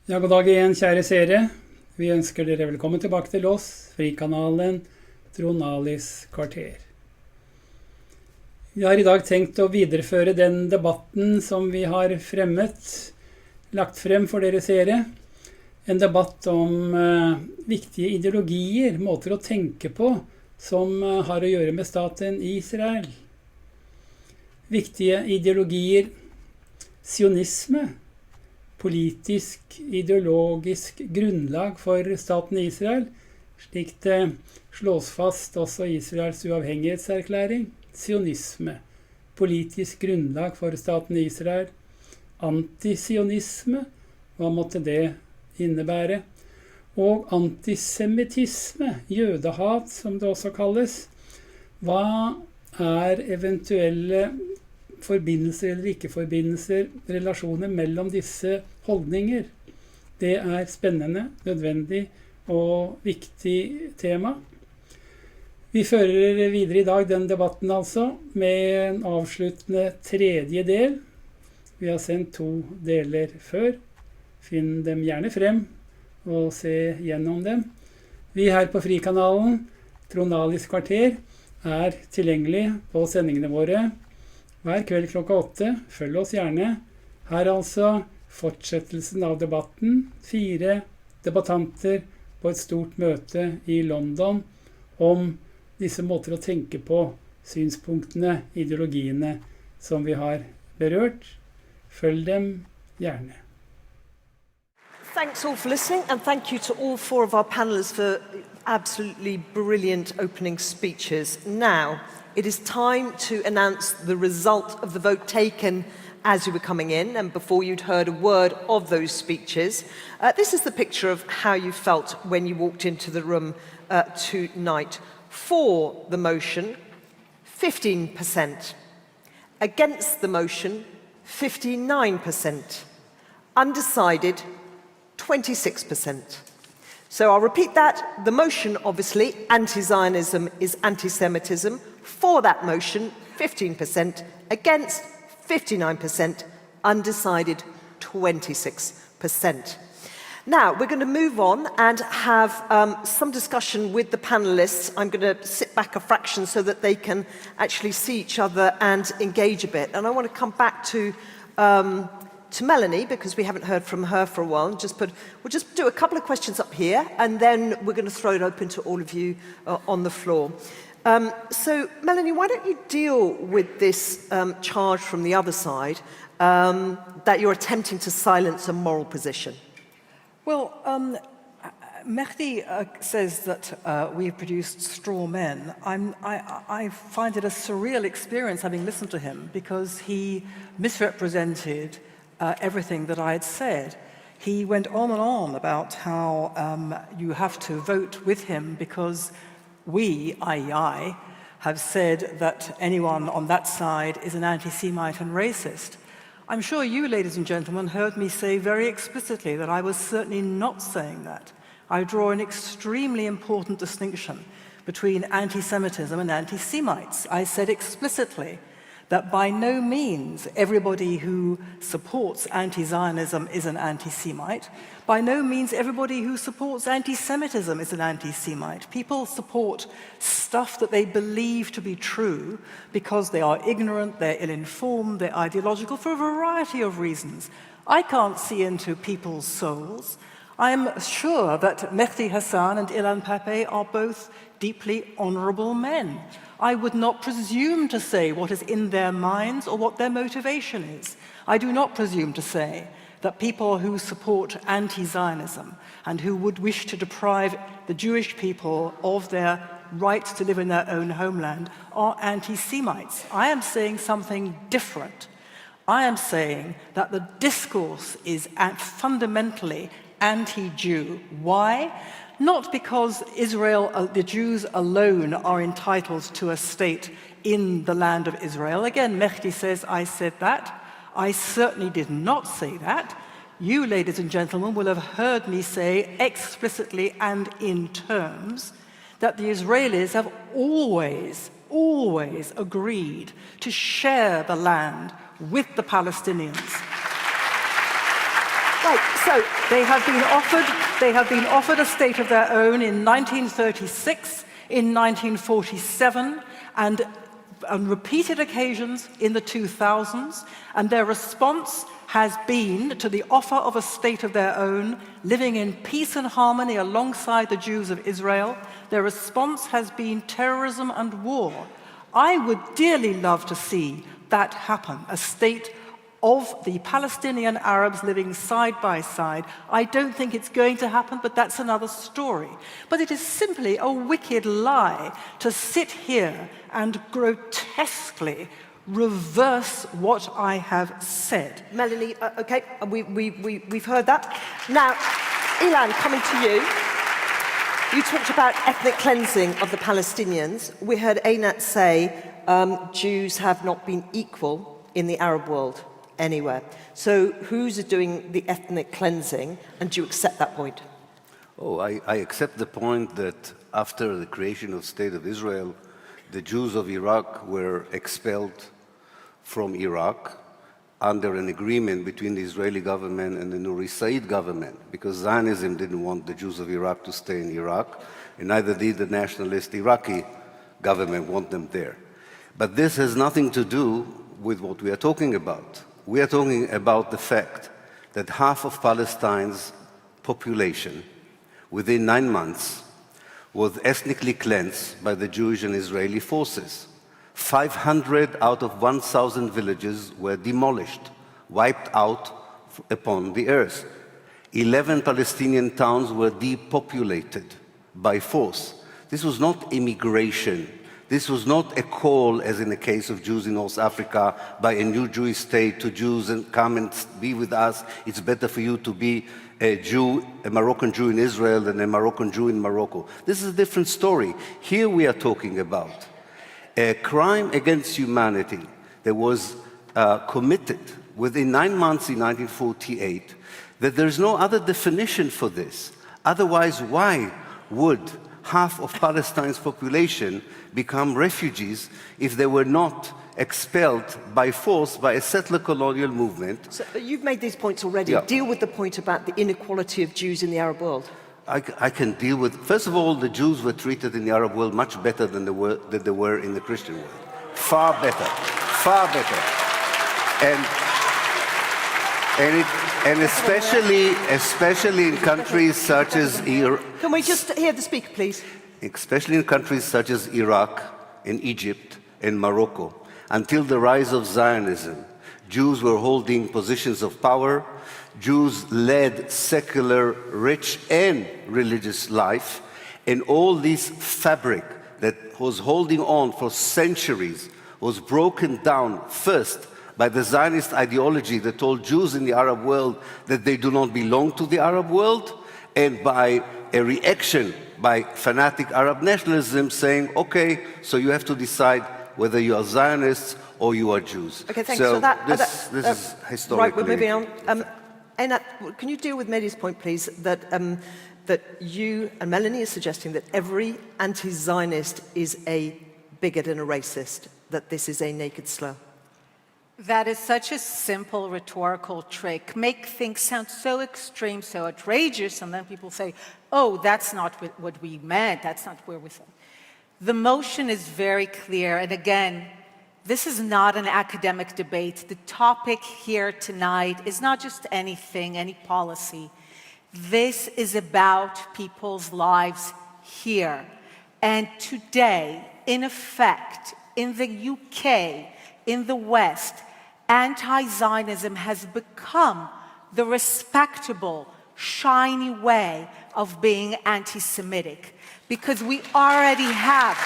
Ja, god dag igjen, kjære seere. Vi ønsker dere velkommen tilbake til oss, frikanalen Trond kvarter. Vi har i dag tenkt å videreføre den debatten som vi har lagt frem for dere seere. En debatt om viktige ideologier, måter å tenke på, som har å gjøre med staten Israel. Viktige ideologier, sionisme, politisk, ideologisk grunnlag for staten Israel, slik det slås fast også i Israels uavhengighetserklæring. Sionisme, politisk grunnlag for staten Israel. Anti-Zionisme, hva måtte det innebære? Og anti-Semitisme, jødehat som det også kalles. Hva er eventuelle forbindelser eller ikke-forbindelser, relasjoner mellom disse holdninger? Det er spennende, nødvendig og viktig tema. Vi fører videre i dag den debatten altså, med en avsluttende tredje del. Vi har sendt 2 deler før. Finn dem gjerne frem og se gjennom dem. Vi her på Frikanalen, Trond kvarter, er tilgjengelig på sendingene våre hver kveld klokka 8. Følg oss gjerne. Her altså fortsettelsen av debatten. 4 debattanter på et stort møte i London om disse måter å tenke på, synspunktene, ideologiene som vi har berørt. Følg dem gjerne. Thanks all for listening, and thank you to all 4 of our panelists for absolutely brilliant opening speeches. Now, it is time to announce the result of the vote taken as you were coming in and before you'd heard a word of those speeches. This is the picture of how you felt when you walked into the room tonight. For the motion, 15%. Against the motion, 59%. Undecided, 26%. So I'll repeat that. The motion, obviously, anti-Zionism is anti-Semitism. For that motion, 15%. Against, 59%. Undecided, 26%. Now, we're going to move on and have some discussion with the panelists. I'm going to sit back a fraction so that they can actually see each other and engage a bit. And I want to come back to Melanie, because we haven't heard from her for a while. We'll just do a couple of questions up here, and then we're going to throw it open to all of you on the floor. So, Melanie, why don't you deal with this charge from the other side that you're attempting to silence a moral position? Well, Mehdi says that we've produced straw men. I find it a surreal experience having listened to him, because he misrepresented everything that I had said. He went on and on about how you have to vote with him because we, i.e. I, have said that anyone on that side is an anti-Semite and racist. I'm sure you, ladies and gentlemen, heard me say very explicitly that I was certainly not saying that. I draw an extremely important distinction between anti-Semitism and anti-Semites. I said explicitly that by no means everybody who supports anti-Zionism is an anti-Semite. By no means everybody who supports anti-Semitism is an anti-Semite. People support stuff that they believe to be true because they are ignorant, they're ill-informed, they're ideological for a variety of reasons. I can't see into people's souls. I'm sure that Mehdi Hassan and Ilan Pappé are both deeply honorable men. I would not presume to say what is in their minds or what their motivation is. I do not presume to say that people who support anti-Zionism and who would wish to deprive the Jewish people of their right to live in their own homeland are anti-Semites. I am saying something different. I am saying that the discourse is fundamentally anti-Jew. Why? Not because Israel, the Jews alone are entitled to a state in the land of Israel. Again, Mehdi says I said that. I certainly did not say that. You, ladies and gentlemen, will have heard me say explicitly and in terms that the Israelis have always agreed to share the land with the Palestinians. Right, so They have been offered a state of their own in 1936, in 1947, and on repeated occasions in the 2000s, and their response has been to the offer of a state of their own, living in peace and harmony alongside the Jews of Israel. Their response has been terrorism and war. I would dearly love to see that happen, a state of the Palestinian Arabs living side by side. I don't think it's going to happen, but that's another story. But it is simply a wicked lie to sit here and grotesquely reverse what I have said. Melanie, okay, we've heard that. Now, Ilan, coming to you. You talked about ethnic cleansing of the Palestinians. We heard Einat say Jews have not been equal in the Arab world anywhere. So who's doing the ethnic cleansing, and do you accept that point? Oh, I accept the point that after the creation of the State of Israel, the Jews of Iraq were expelled from Iraq under an agreement between the Israeli government and the Nuri Said government, because Zionism didn't want the Jews of Iraq to stay in Iraq, and neither did the nationalist Iraqi government want them there. But this has nothing to do with what we are talking about. We are talking about the fact that half of Palestine's population, within 9 months, was ethnically cleansed by the Jewish and Israeli forces. 500 out of 1,000 villages were demolished, wiped out upon the earth. 11 Palestinian towns were depopulated by force. This was not immigration. This was not a call, as in the case of Jews in North Africa, by a new Jewish state to Jews and come and be with us. It's better for you to be a Jew, a Moroccan Jew in Israel than a Moroccan Jew in Morocco. This is a different story. Here we are talking about a crime against humanity that was committed within 9 months in 1948, that there's no other definition for this. Otherwise, why would half of Palestine's population become refugees if they were not expelled by force by a settler colonial movement? So you've made these points already. Yeah. Deal with the point about the inequality of Jews in the Arab world. I can deal with. First of all, the Jews were treated in the Arab world much better than they were in the Christian world. Far better, far better, and especially in countries such as Iraq. Can we just hear the speaker, please? Especially in countries such as Iraq, and Egypt, and Morocco, until the rise of Zionism, Jews were holding positions of power. Jews led secular, rich, and religious life, and all this fabric that was holding on for centuries was broken down first by the Zionist ideology that told Jews in the Arab world that they do not belong to the Arab world, and by a reaction by fanatic Arab nationalism saying, okay, so you have to decide whether you are Zionists or you are Jews. Okay, thanks. So So that, this is historically... Right, we're moving on. Einat, can you deal with Mehdi's point, please, that, that you and Melanie are suggesting that every anti-Zionist is a bigot and a racist, that this is a naked slur? That is such a simple rhetorical trick. Make things sound so extreme, so outrageous, and then people say, oh, that's not what we meant, that's not where we said. The motion is very clear, and again, this is not an academic debate. The topic here tonight is not just anything, any policy. This is about people's lives here. And today, in effect, in the UK, in the West, anti-Zionism has become the respectable, shiny way of being anti-Semitic, because we already have.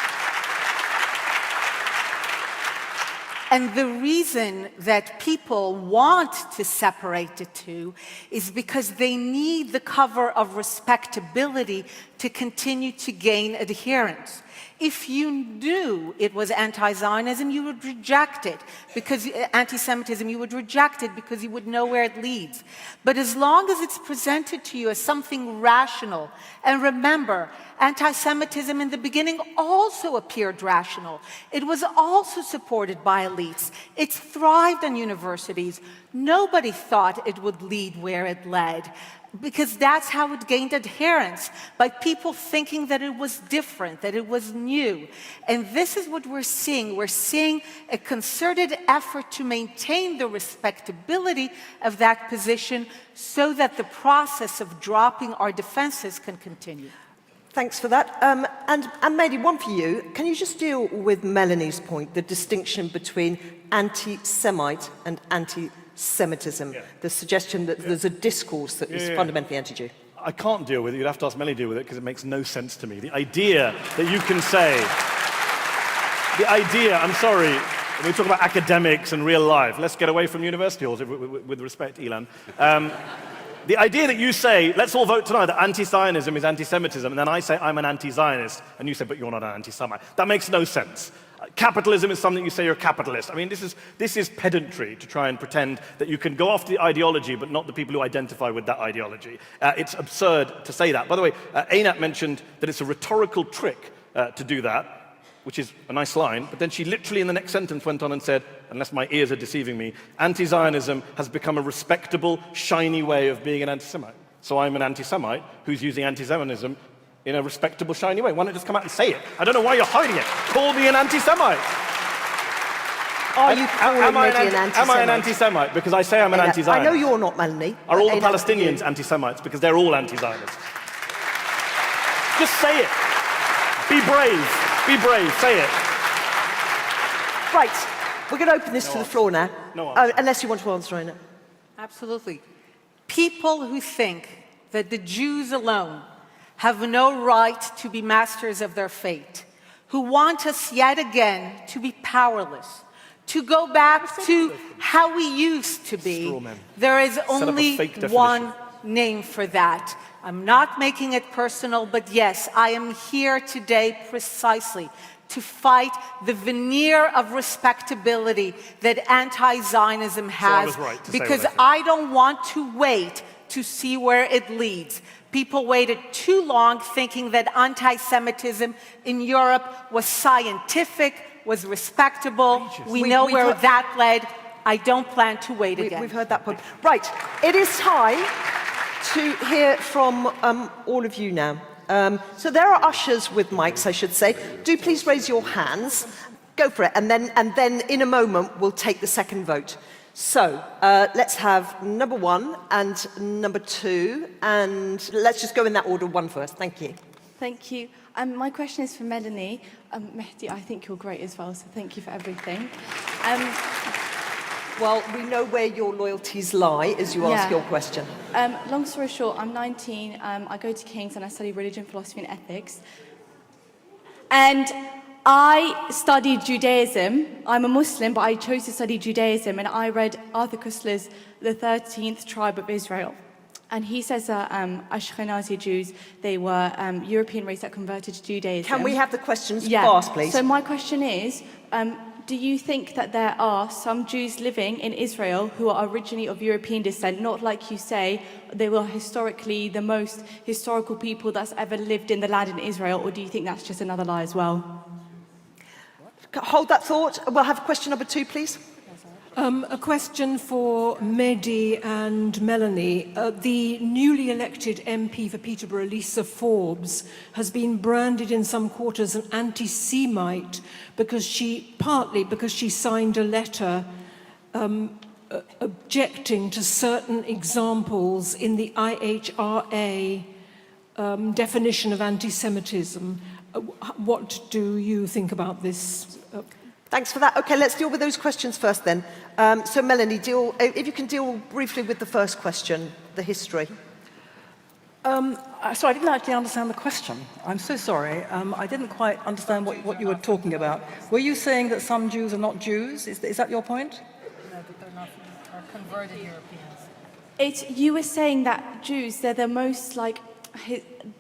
And the reason that people want to separate the two is because they need the cover of respectability to continue to gain adherence. If you knew it was anti-Zionism, you would reject it, because anti-Semitism, you would reject it because you would know where it leads. But as long as it's presented to you as something rational, and remember, anti-Semitism in the beginning also appeared rational. It was also supported by elites. It thrived on universities. Nobody thought it would lead where it led, because that's how it gained adherence, by people thinking that it was different, that it was new. And this is what we're seeing. We're seeing a concerted effort to maintain the respectability of that position so that the process of dropping our defenses can continue. Thanks for that. And Mehdi, one for you. Can you just deal with Melanie's point, the distinction between anti-Semite and anti-Semitism, the suggestion that there's a discourse that is fundamentally anti-Jew? I can't deal with it. You'd have to ask Melanie to deal with it because it makes no sense to me. The idea that you can say, I'm sorry, when we talk about academics and real life, let's get away from university halls, with respect, Ilan. The idea that you say, let's all vote tonight, that anti-Zionism is anti-Semitism, and then I say I'm an anti-Zionist, and you say, but you're not an anti-Semite. That makes no sense. Capitalism is something you say you're a capitalist. I mean, this is pedantry to try and pretend that you can go after the ideology, but not the people who identify with that ideology. It's absurd to say that. By the way, Einat mentioned that it's a rhetorical trick to do that, which is a nice line, but then she literally in the next sentence went on and said, unless my ears are deceiving me, anti-Zionism has become a respectable, shiny way of being an anti-Semite. So I'm an anti-Semite who's using anti-Zionism in a respectable, shiny way. Why not just come out and say it? I don't know why you're hiding it. Call me an anti-Semite. Are you calling Mehdi an anti-Semite? Am I an anti-Semite? Because I say I'm an anti-Zionist. I know you're not, Melanie. Are all the Palestinians anti-Semites? Because they're all anti-Zionists. Just say it. Be brave. Be brave. Say it. Right. We're going to open this to the floor now. No unless you want to answer it. Absolutely. People who think that the Jews alone have no right to be masters of their fate, who want us yet again to be powerless, to go back to how we used to be, there is only one name for that. I'm not making it personal, but yes, I am here today precisely to fight the veneer of respectability that anti-Zionism has, because I don't want to wait to see where it leads. People waited too long thinking that anti-Semitism in Europe was scientific, was respectable. We know where that led. I don't plan to wait again. We've heard that point. Right, it is time to hear from all of you now. So there are ushers with mics, I should say. Do please raise your hands. Go for it. And then in a moment, we'll take the second vote. So let's have number one and number two. And let's just go in that order, one first. Thank you. Thank you. My question is for Melanie. Mehdi, I think you're great as well, so thank you for everything. Well, we know where your loyalties lie as you ask your question. Long story short, I'm 19. I go to King's and I study religion, philosophy and ethics. And I studied Judaism. I'm a Muslim, but I chose to study Judaism. And I read Arthur Koestler's The 13th Tribe of Israel. And he says that Ashkenazi Jews, they were European race that converted to Judaism. Can we have the questions fast, please? So my question is, do you think that there are some Jews living in Israel who are originally of European descent, not like you say, they were historically the most historical people that's ever lived in the land in Israel, or do you think that's just another lie as well? Hold that thought. We'll have question number two, please. A question for Mehdi and Melanie. The newly elected MP for Peterborough, Lisa Forbes, has been branded in some quarters an anti-Semite partly because she signed a letter objecting to certain examples in the IHRA definition of anti-Semitism. What do you think about this? Thanks for that. Okay, let's deal with those questions first then. So Melanie, if you can deal briefly with the first question, the history. So I didn't actually understand the question. I'm so sorry. I didn't quite understand what you were talking about. Were you saying that some Jews are not Jews? Is that your point? No, that they're not converted Europeans. You were saying that Jews, they're the most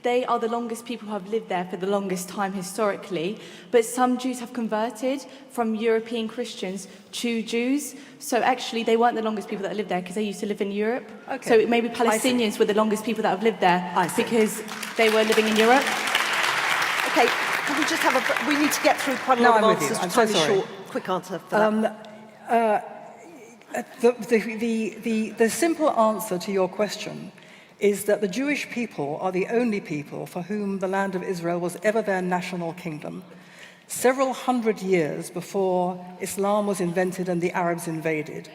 they are the longest people who have lived there for the longest time historically, but some Jews have converted from European Christians to Jews. So actually, they weren't the longest people that lived there because they used to live in Europe. Okay. So maybe Palestinians were the longest people that have lived there because they were living in Europe. Okay, can we just have a... We need to get through quite a lot of answers. I'm so sorry. Short, quick answer for that. The simple answer to your question is that the Jewish people are the only people for whom the land of Israel was ever their national kingdom, several hundred years before Islam was invented and the Arabs invaded.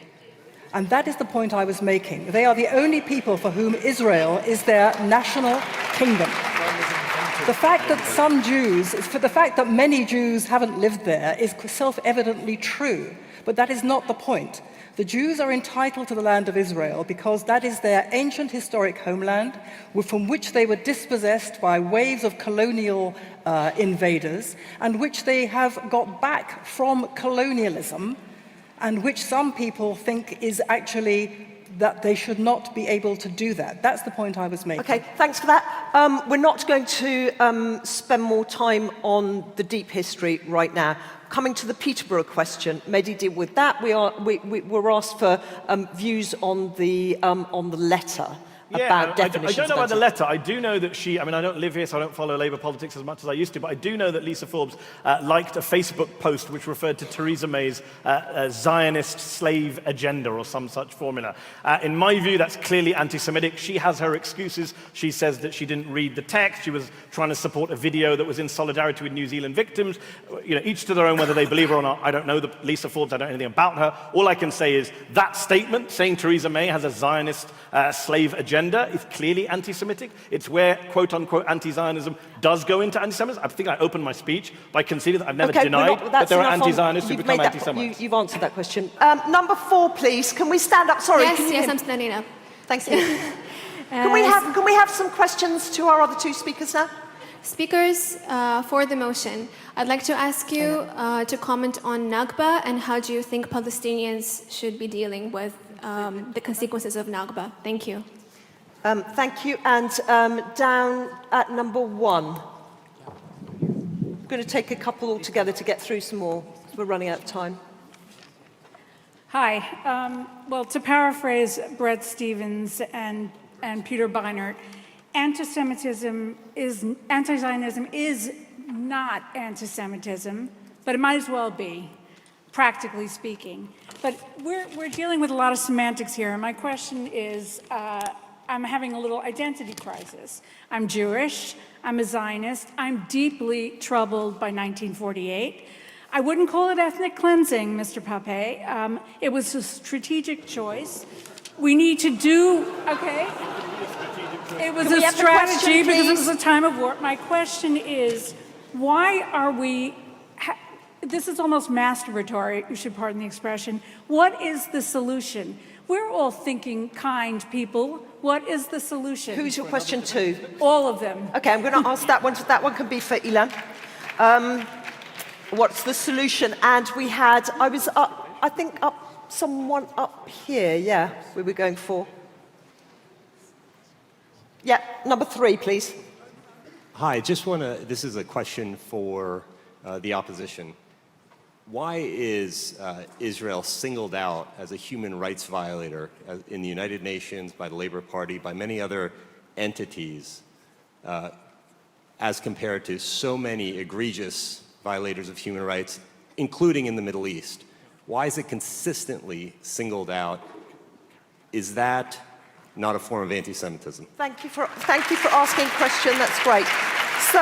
And that is the point I was making. They are the only people for whom Israel is their national kingdom. The fact that many Jews haven't lived there is self-evidently true, but that is not the point. The Jews are entitled to the land of Israel because that is their ancient historic homeland from which they were dispossessed by waves of colonial invaders and which they have got back from colonialism and which some people think is actually that they should not be able to do that. That's the point I was making. Okay, thanks for that. We're not going to spend more time on the deep history right now. Coming to the Peterborough question, Mehdi deal with that. We were asked for views on the letter. About definitions. I don't know about the letter. I do know that she, I mean, I don't live here, so I don't follow Labour politics as much as I used to, but I do know that Lisa Forbes liked a Facebook post which referred to Theresa May's Zionist slave agenda or some such formula. In my view, that's clearly anti-Semitic. She has her excuses. She says that she didn't read the text. She was trying to support a video that was in solidarity with New Zealand victims. You know, each to their own, whether they believe her or not. I don't know Lisa Forbes. I don't know anything about her. All I can say is that statement, saying Theresa May has a Zionist slave agenda, is clearly anti-Semitic. It's where, quote-unquote, anti-Zionism does go into anti-Semitism. I think I opened my speech by conceding that I've never denied that there are anti-Zionists who become anti-Semites. You've answered that question. Number 4, please. Can we stand up? Sorry. Yes, I'm standing up. Thanks. Can we have some questions to our other 2 speakers now? Speakers, for the motion, I'd like to ask you to comment on Nakba and how do you think Palestinians should be dealing with the consequences of Nakba. Thank you. Thank you. And down at number 1. I'm going to take a couple all together to get through some more. We're running out of time. Hi. Well, to paraphrase Bret Stephens and Peter Beinart, anti-Zionism is not anti-Semitism, but it might as well be, practically speaking. But we're dealing with a lot of semantics here, and my question is, I'm having a little identity crisis. I'm Jewish, I'm a Zionist, I'm deeply troubled by 1948. I wouldn't call it ethnic cleansing, Mr. Pape. It was a strategic choice. We need to do, okay? It was a strategy because it was a time of war. My question is, why are we, this is almost masturbatory, you should pardon the expression. What is the solution? We're all thinking kind people. What is the solution? Who's your question to? All of them. Okay, I'm going to ask that one. That one can be for Ilan. What's the solution? And we had, I think someone up here, yeah, we were going for. Yeah, number 3, please. Hi, this is a question for the opposition. Why is Israel singled out as a human rights violator in the United Nations, by the Labour Party, by many other entities, as compared to so many egregious violators of human rights, including in the Middle East? Why is it consistently singled out? Is that not a form of anti-Semitism? Thank you for asking a question. That's great. So,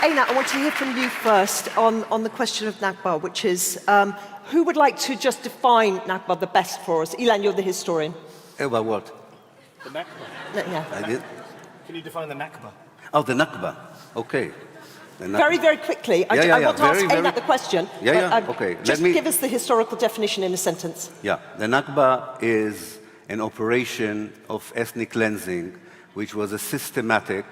Einat, I want to hear from you first on the question of Nakba, which is, who would like to just define Nakba the best for us? Ilan, you're the historian. About what? The Nakba. Yeah. I did? Can you define the Nakba? Oh, the Nakba. Okay. Very, very quickly. I want to ask Einat the question. Okay. Just give us the historical definition in a sentence. Yeah. The Nakba is an operation of ethnic cleansing, which was a systematic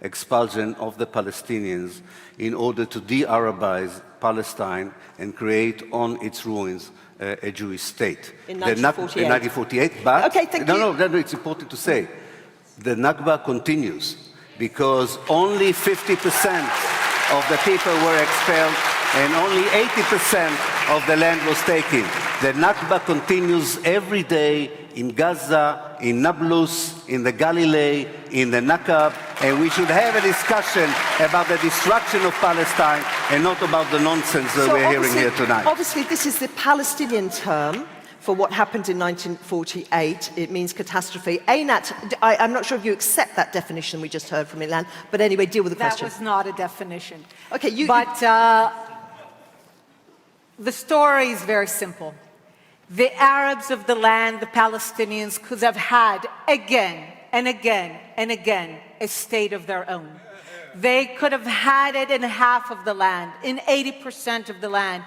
expulsion of the Palestinians in order to de-Arabize Palestine and create on its ruins a Jewish state. In 1948. In 1948, but okay, thank you. No, it's important to say. The Nakba continues. because only 50% of the people were expelled and only 80% of the land was taken. The Nakba continues every day in Gaza, in Nablus, in the Galilee, in the Nakab, and we should have a discussion about the destruction of Palestine and not about the nonsense that we're hearing here tonight. Obviously, this is the Palestinian term for what happened in 1948. It means catastrophe. Einat, I'm not sure if you accept that definition we just heard from Ilan, but anyway, deal with the question. That was not a definition. Okay, the story is very simple. The Arabs of the land, the Palestinians, could have had again and again and again a state of their own. They could have had it in half of the land, in 80% of the land.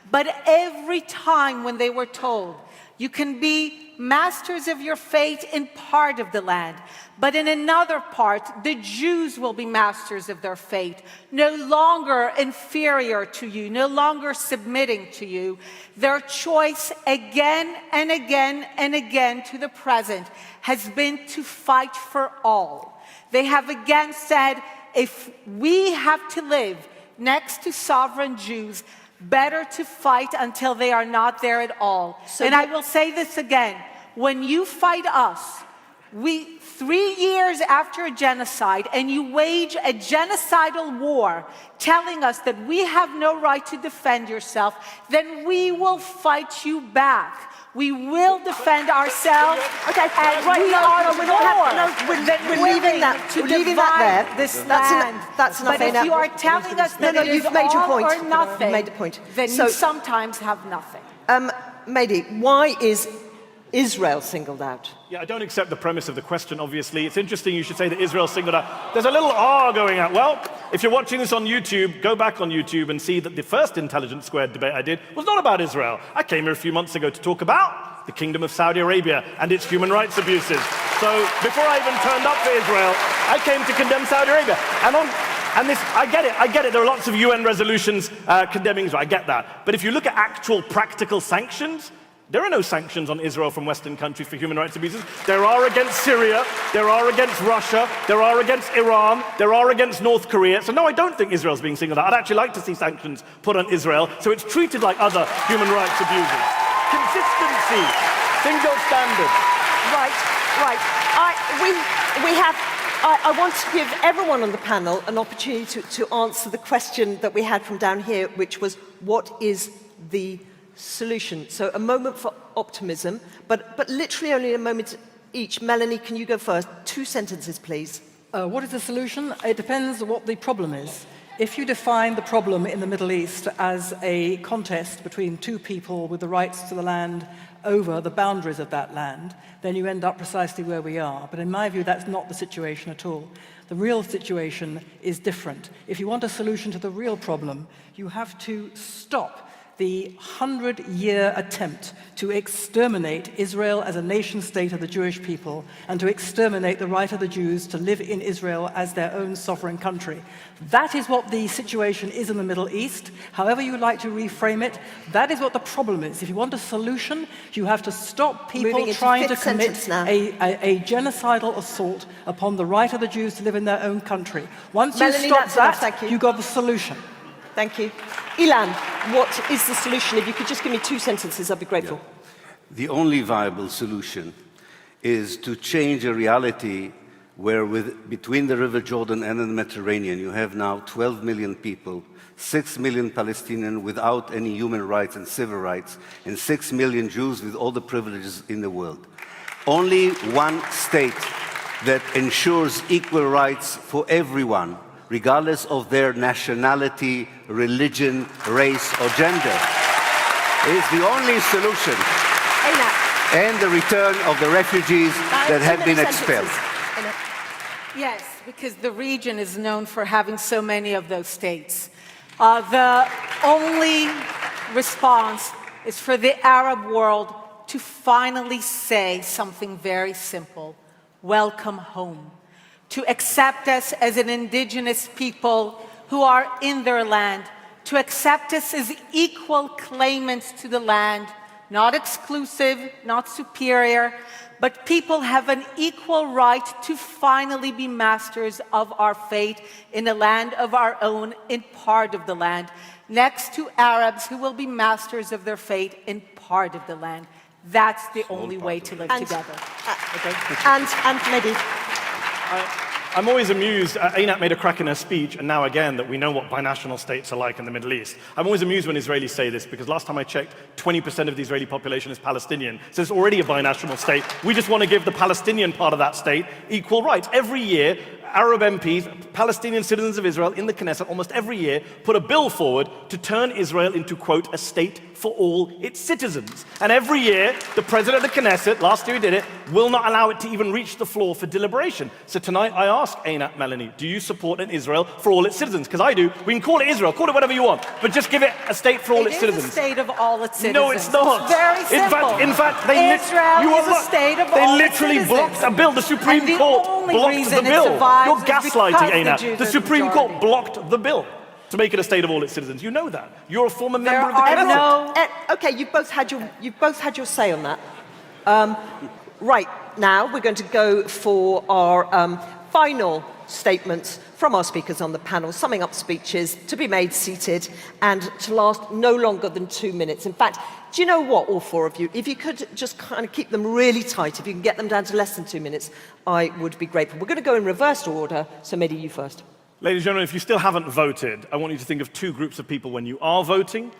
But every time when they were told, you can be masters of your fate in part of the land, but in another part, the Jews will be masters of their fate, no longer inferior to you, no longer submitting to you. Their choice again and again and again to the present has been to fight for all. They have again said, if we have to live next to sovereign Jews, better to fight until they are not there at all. And I will say this again, when you fight us, 3 years after a genocide, and you wage a genocidal war, telling us that we have no right to defend yourself, then we will fight you back. We will defend ourselves. Okay, and right, we're leaving that there. This land. That's enough. But if you are telling us that it is you've made your point. or nothing, You've made the point. Then you sometimes have nothing. Mehdi, why is Israel singled out? Yeah, I don't accept the premise of the question, obviously. It's interesting you should say that Israel's singled out. There's a little R going out. Well, if you're watching this on YouTube, go back on YouTube and see that the first Intelligence Squared debate I did was not about Israel. I came here a few months ago to talk about the Kingdom of Saudi Arabia and its human rights abuses. So before I even turned up for Israel, I came to condemn Saudi Arabia. And this, I get it. There are lots of UN resolutions condemning Israel. I get that. But if you look at actual practical sanctions, there are no sanctions on Israel from Western countries for human rights abuses. There are against Syria, there are against Russia, there are against Iran, there are against North Korea. So no, I don't think Israel's being singled out. I'd actually like to see sanctions put on Israel so it's treated like other human rights abuses. Consistency, single standard. Right. I want to give everyone on the panel an opportunity to answer the question that we had from down here, which was, what is the solution? So a moment for optimism, but literally only a moment each. Melanie, can you go first? 2 sentences, please. What is the solution? It depends what the problem is. If you define the problem in the Middle East as a contest between two people with the rights to the land over the boundaries of that land, then you end up precisely where we are. But in my view, that's not the situation at all. The real situation is different. If you want a solution to the real problem, you have to stop the 100-year attempt to exterminate Israel as a nation-state of the Jewish people and to exterminate the right of the Jews to live in Israel as their own sovereign country. That is what the situation is in the Middle East. However you like to reframe it, that is what the problem is. If you want a solution, you have to stop people trying to commit a genocidal assault upon the right of the Jews to live in their own country. Once you stop that, you've got the solution. Thank you. Ilan, what is the solution? If you could just give me 2 sentences, I'd be grateful. Yeah. The only viable solution is to change a reality where between the River Jordan and the Mediterranean, you have now 12 million people, 6 million Palestinians without any human rights and civil rights, and 6 million Jews with all the privileges in the world. Only one state that ensures equal rights for everyone, regardless of their nationality, religion, race, or gender, is the only solution. And the return of the refugees that have been expelled. Yes, because the region is known for having so many of those states. The only response is for the Arab world to finally say something very simple: welcome home. To accept us as an indigenous people who are in their land, to accept us as equal claimants to the land, not exclusive, not superior, but people have an equal right to finally be masters of our fate in a land of our own, in part of the land, next to Arabs who will be masters of their fate in part of the land. That's the only way to live together. And Mehdi. I'm always amused, Einat made a crack in her speech, and now again, that we know what binational states are like in the Middle East. I'm always amused when Israelis say this, because last time I checked, 20% of the Israeli population is Palestinian, so it's already a binational state. We just want to give the Palestinian part of that state equal rights. Every year, Arab MPs, Palestinian citizens of Israel in the Knesset, almost every year, put a bill forward to turn Israel into, quote, a state for all its citizens. And every year, the president of the Knesset, last year he did it, will not allow it to even reach the floor for deliberation. So tonight I ask Einat Melanie, do you support an Israel for all its citizens? Because I do. We can call it Israel, call it whatever you want, but just give it a state for all its citizens. It is a state of all its citizens. No, it's not. It's very simple. In fact, Israel is a state of all its literally citizens. blocked a bill. The Supreme Court blocked the bill. You're gaslighting, Einat. The Supreme Court blocked the bill to make it a state of all its citizens. You know that. You're a former member of the Knesset. Okay, you've both had your say on that. Right, now we're going to go for our final statements from our speakers on the panel, summing up speeches to be made seated and to last no longer than 2 minutes. In fact, do you know what, all four of you? If you could just kind of keep them really tight, if you can get them down to less than 2 minutes, I would be grateful. We're going to go in reverse order, so Mehdi, you first. Ladies and gentlemen, if you still haven't voted, I want you to think of two groups of people when you are voting,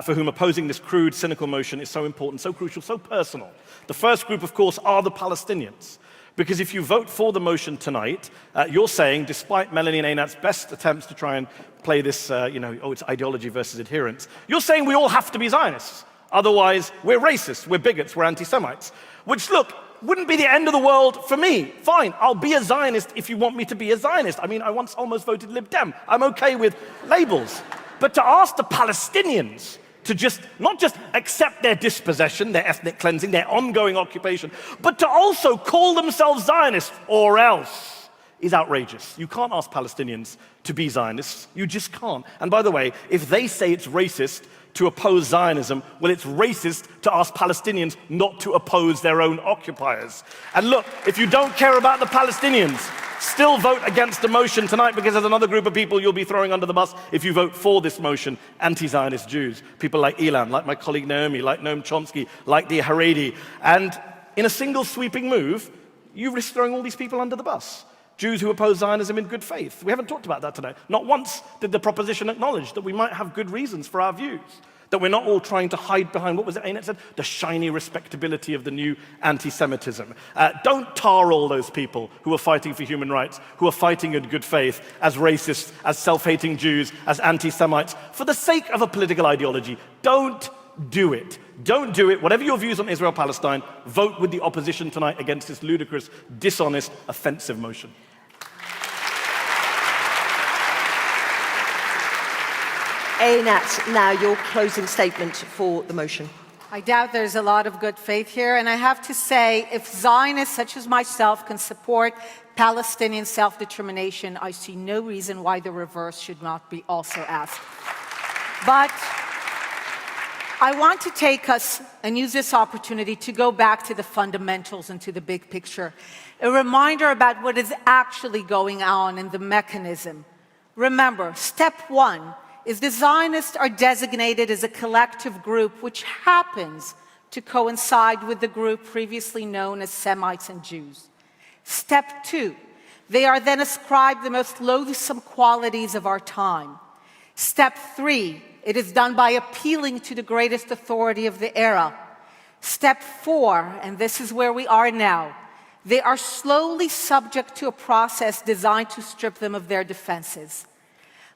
for whom opposing this crude, cynical motion is so important, so crucial, so personal. The first group, of course, are the Palestinians. Because if you vote for the motion tonight, you're saying, despite Melanie and Einat's best attempts to try and play this, it's ideology versus adherence, you're saying we all have to be Zionists. Otherwise, we're racists, we're bigots, we're anti-Semites. Which, look, wouldn't be the end of the world for me. Fine, I'll be a Zionist if you want me to be a Zionist. I mean, I once almost voted Lib Dem. I'm okay with labels. But to ask the Palestinians to not just accept their dispossession, their ethnic cleansing, their ongoing occupation, but to also call themselves Zionists or else is outrageous. You can't ask Palestinians to be Zionists. You just can't. And by the way, if they say it's racist to oppose Zionism, well, it's racist to ask Palestinians not to oppose their own occupiers. And look, if you don't care about the Palestinians, still vote against the motion tonight, because there's another group of people you'll be throwing under the bus if you vote for this motion, anti-Zionist Jews. People like Ilan, like my colleague Naomi, like Noam Chomsky, like the Haredi. And in a single sweeping move, you risk throwing all these people under the bus. Jews who oppose Zionism in good faith. We haven't talked about that today. Not once did the proposition acknowledge that we might have good reasons for our views, that we're not all trying to hide behind, what was it Einat said? The shiny respectability of the new anti-Semitism. Don't tar all those people who are fighting for human rights, who are fighting in good faith, as racists, as self-hating Jews, as anti-Semites, for the sake of a political ideology. Don't do it. Don't do it. Whatever your views on Israel-Palestine, vote with the opposition tonight against this ludicrous, dishonest, offensive motion. Einat, now your closing statement for the motion. I doubt there's a lot of good faith here, and I have to say, if Zionists such as myself can support Palestinian self-determination, I see no reason why the reverse should not be also asked. But I want to take us and use this opportunity to go back to the fundamentals and to the big picture. A reminder about what is actually going on in the mechanism. Remember, step one is the Zionists are designated as a collective group which happens to coincide with the group previously known as Semites and Jews. Step two, they are then ascribed the most loathsome qualities of our time. Step three, it is done by appealing to the greatest authority of the era. Step four, and this is where we are now, they are slowly subject to a process designed to strip them of their defenses.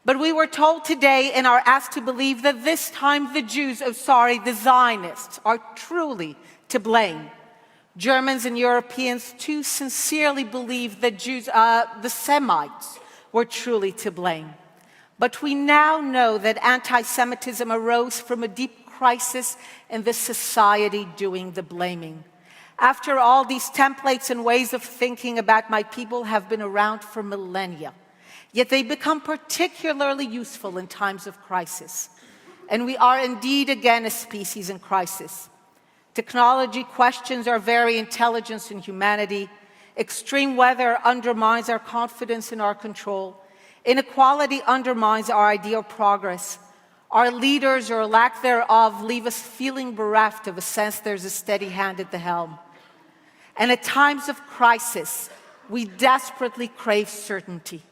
But we were told today and are asked to believe that this time the the Zionists are truly to blame. Germans and Europeans too sincerely believe that the Semites were truly to blame. But we now know that anti-Semitism arose from a deep crisis in the society doing the blaming. After all, these templates and ways of thinking about my people have been around for millennia. Yet they become particularly useful in times of crisis. And we are indeed again a species in crisis. Technology questions our very intelligence and humanity. Extreme weather undermines our confidence in our control. Inequality undermines our idea of progress. Our leaders, or lack thereof, leave us feeling bereft of a sense there's a steady hand at the helm. And at times of crisis, we desperately crave certainty.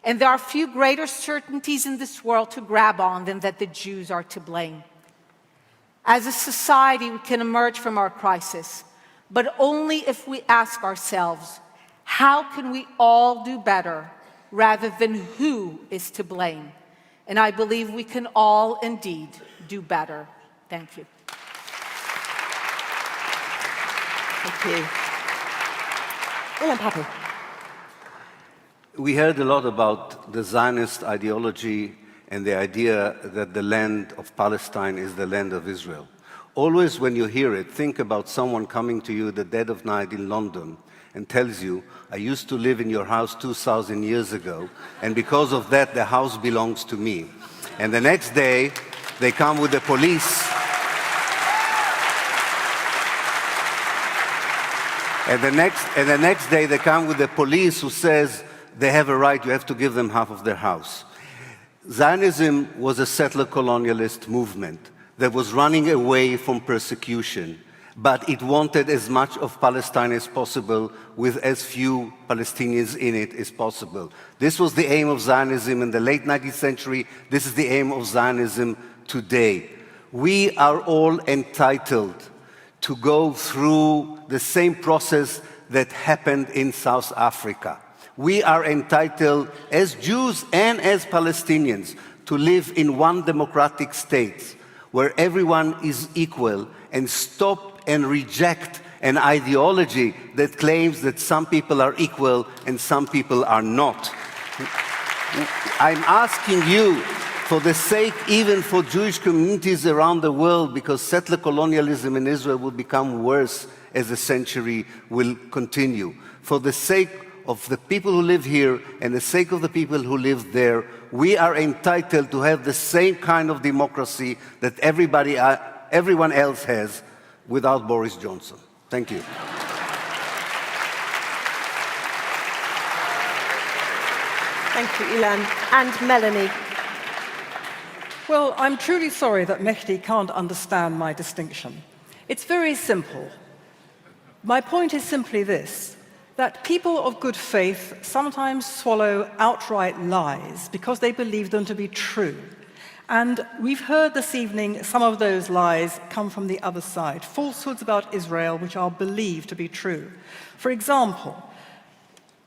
And there are few greater certainties in this world to grab on than that the Jews are to blame. As a society, we can emerge from our crisis, but only if we ask ourselves, how can we all do better rather than who is to blame? And I believe we can all indeed do better. Thank you. Thank you. Well, I'm happy. We heard a lot about the Zionist ideology and the idea that the land of Palestine is the land of Israel. Always when you hear it, think about someone coming to you at the dead of night in London and tells you, I used to live in your house 2,000 years ago, and because of that, the house belongs to me. And the next day, they come with the police. And the next day, they come with the police who says, they have a right, you have to give them half of their house. Zionism was a settler colonialist movement that was running away from persecution, but it wanted as much of Palestine as possible with as few Palestinians in it as possible. This was the aim of Zionism in the late 19th century. This is the aim of Zionism today. We are all entitled to go through the same process that happened in South Africa. We are entitled, as Jews and as Palestinians, to live in one democratic state where everyone is equal, and stop and reject an ideology that claims that some people are equal and some people are not. I'm asking you, for the sake even for Jewish communities around the world, because settler colonialism in Israel will become worse as the century will continue. For the sake of the people who live here and the sake of the people who live there, we are entitled to have the same kind of democracy that everyone else has without Boris Johnson. Thank you. Thank you, Ilan. And Melanie. Well, I'm truly sorry that Mehdi can't understand my distinction. It's very simple. My point is simply this, that people of good faith sometimes swallow outright lies because they believe them to be true. And we've heard this evening some of those lies come from the other side, falsehoods about Israel which are believed to be true. For example,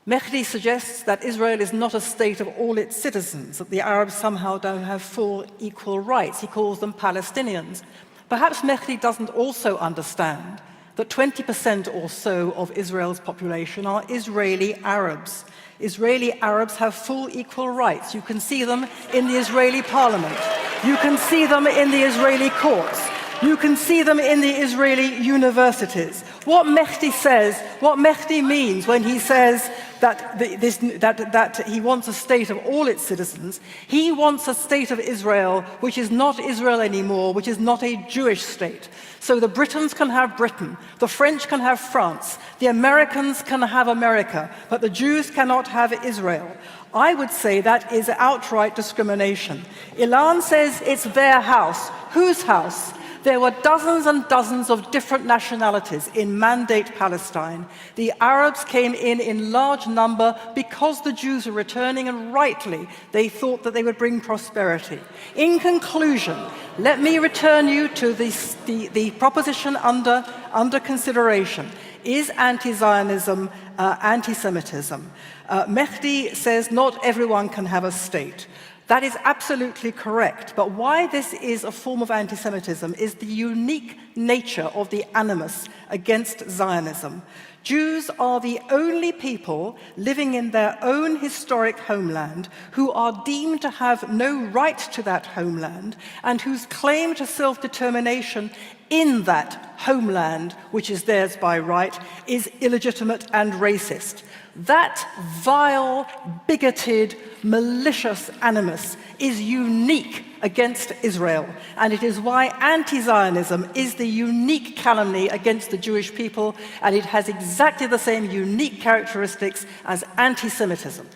Mehdi suggests that Israel is not a state of all its citizens, that the Arabs somehow don't have full equal rights. He calls them Palestinians. Perhaps Mehdi doesn't also understand that 20% or so of Israel's population are Israeli Arabs. Israeli Arabs have full equal rights. You can see them in the Israeli parliament. You can see them in the Israeli courts. You can see them in the Israeli universities. What Mehdi says, what Mehdi means when he says that he wants a state of all its citizens, he wants a state of Israel which is not Israel anymore, which is not a Jewish state. So the Britons can have Britain, the French can have France, the Americans can have America, but the Jews cannot have Israel. I would say that is outright discrimination. Ilan says it's their house. Whose house? There were dozens and dozens of different nationalities in Mandate Palestine. The Arabs came in large number because the Jews were returning, and rightly they thought that they would bring prosperity. In conclusion, let me return you to the proposition under consideration. Is anti-Zionism anti-Semitism? Mehdi says not everyone can have a state. That is absolutely correct, but why this is a form of anti-Semitism is the unique nature of the animus against Zionism. Jews are the only people living in their own historic homeland who are deemed to have no right to that homeland and whose claim to self-determination in that homeland, which is theirs by right, is illegitimate and racist. That vile, bigoted, malicious animus is unique against Israel. And it is why anti-Zionism is the unique calumny against the Jewish people, and it has exactly the same unique characteristics as anti-Semitism.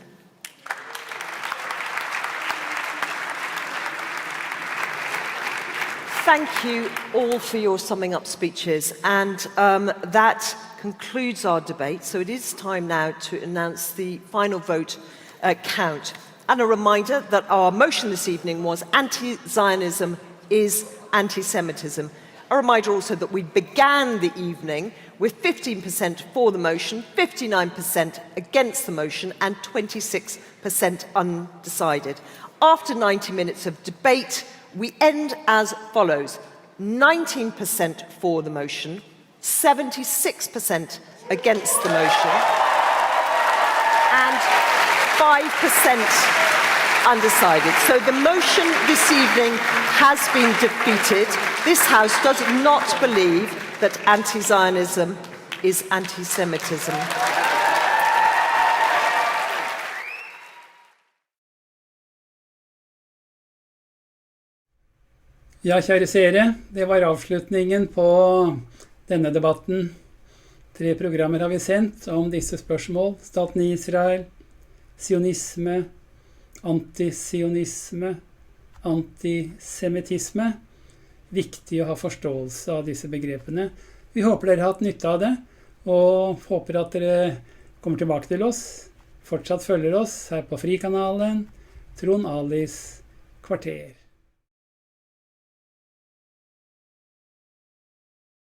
Thank you all for your summing up speeches, and that concludes our debate. So it is time now to announce the final vote count. And a reminder that our motion this evening was anti-Zionism is anti-Semitism. A reminder also that we began the evening with 15% for the motion, 59% against the motion, and 26% undecided. After 90 minutes of debate, we end as follows: 19% for the motion, 76% against the motion, and 5% undecided. So the motion this evening has been defeated. This House does not believe that anti-Zionism is anti-Semitism. Ja, kjære seere, det var avslutningen på denne debatten. 3 programmer har vi sendt om disse spørsmål: staten Israel, sionisme, anti-sionisme, anti-semitisme. Viktig å ha forståelse av disse begrepene. Vi håper dere har hatt nytte av det, og håper at dere kommer tilbake til oss, fortsatt følger oss her på Frikanalen, Trond Alis kvarter.